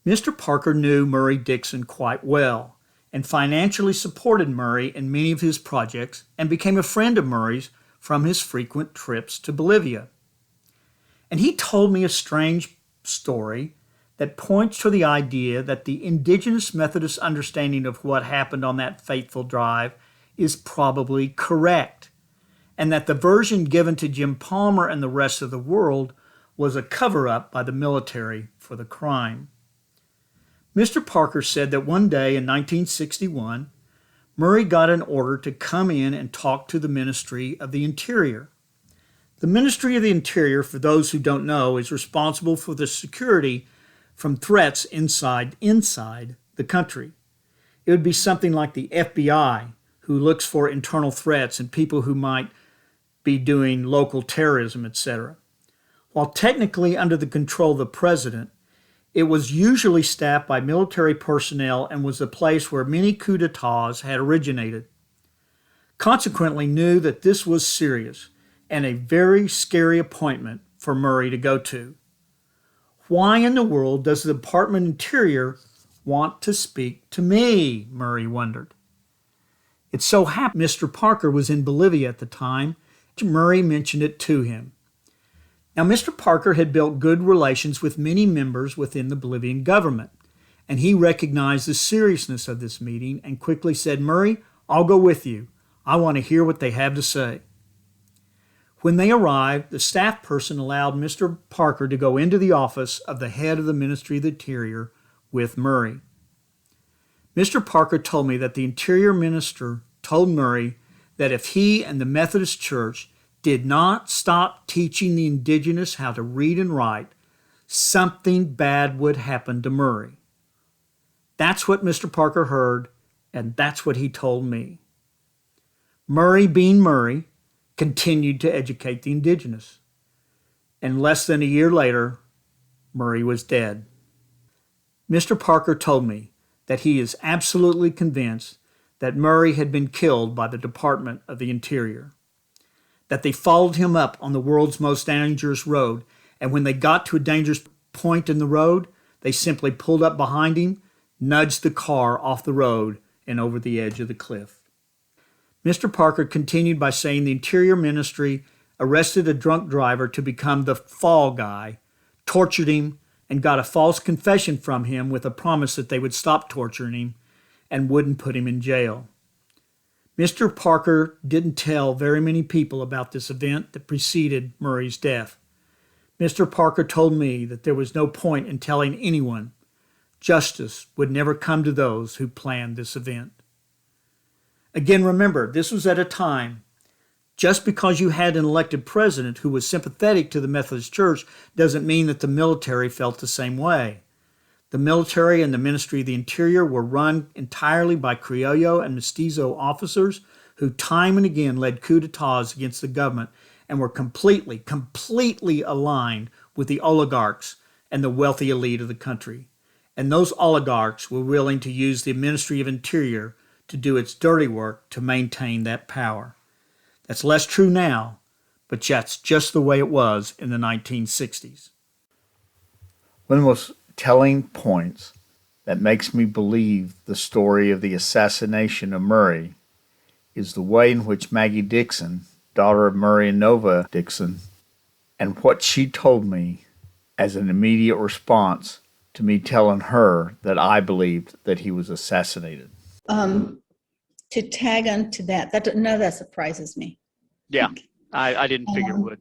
Mr. Parker knew Murray Dickson quite well and financially supported Murray in many of his projects and became a friend of Murray's from his frequent trips to Bolivia. And he told me a strange story that points to the idea that the indigenous Methodist understanding of what happened on that fateful drive is probably correct, and that the version given to Jim Palmer and the rest of the world was a cover-up by the military for the crime. Mr. Parker said that one day in 1961, Murray got an order to come in and talk to the Ministry of the Interior. The Ministry of the Interior, for those who don't know, is responsible for the security from threats inside the country. It would be something like the FBI, who looks for internal threats and people who might be doing local terrorism, etc. While technically under the control of the president, it was usually staffed by military personnel and was the place where many coups d'etats had originated. Consequently, knew that this was serious and a very scary appointment for Murray to go to. Why in the world does the Department of Interior want to speak to me? Murray wondered. It so happened Mr. Parker was in Bolivia at the time. Murray mentioned it to him. Now, Mr. Parker had built good relations with many members within the Bolivian government, and he recognized the seriousness of this meeting and quickly said, "Murray, I'll go with you. I want to hear what they have to say." When they arrived, the staff person allowed Mr. Parker to go into the office of the head of the Ministry of the Interior with Murray. Mr. Parker told me that the Interior Minister told Murray that if he and the Methodist Church did not stop teaching the indigenous how to read and write, something bad would happen to Murray. That's what Mr. Parker heard, and that's what he told me. Murray, being Murray, continued to educate the indigenous. And less than a year later, Murray was dead. Mr. Parker told me that he is absolutely convinced that Murray had been killed by the Department of the Interior, that they followed him up on the world's most dangerous road, and when they got to a dangerous point in the road, they simply pulled up behind him, nudged the car off the road and over the edge of the cliff. Mr. Parker continued by saying the Interior Ministry arrested a drunk driver to become the fall guy, tortured him, and got a false confession from him with a promise that they would stop torturing him and wouldn't put him in jail. Mr. Parker didn't tell very many people about this event that preceded Murray's death. Mr. Parker told me that there was no point in telling anyone. Justice would never come to those who planned this event. Again, remember, this was at a time, just because you had an elected president who was sympathetic to the Methodist Church doesn't mean that the military felt the same way. The military and the Ministry of the Interior were run entirely by Criollo and Mestizo officers who time and again led coups d'etats against the government and were completely aligned with the oligarchs and the wealthy elite of the country. And those oligarchs were willing to use the Ministry of Interior to do its dirty work to maintain that power. That's less true now, but that's just the way it was in the 1960s. One of the most telling points that makes me believe the story of the assassination of Murray is the way in which Maggie Dickson, daughter of Murray and Nova Dickson, and what she told me as an immediate response to me telling her that I believed that he was assassinated. To tag onto that, none of that surprises me. Yeah, I didn't figure it would.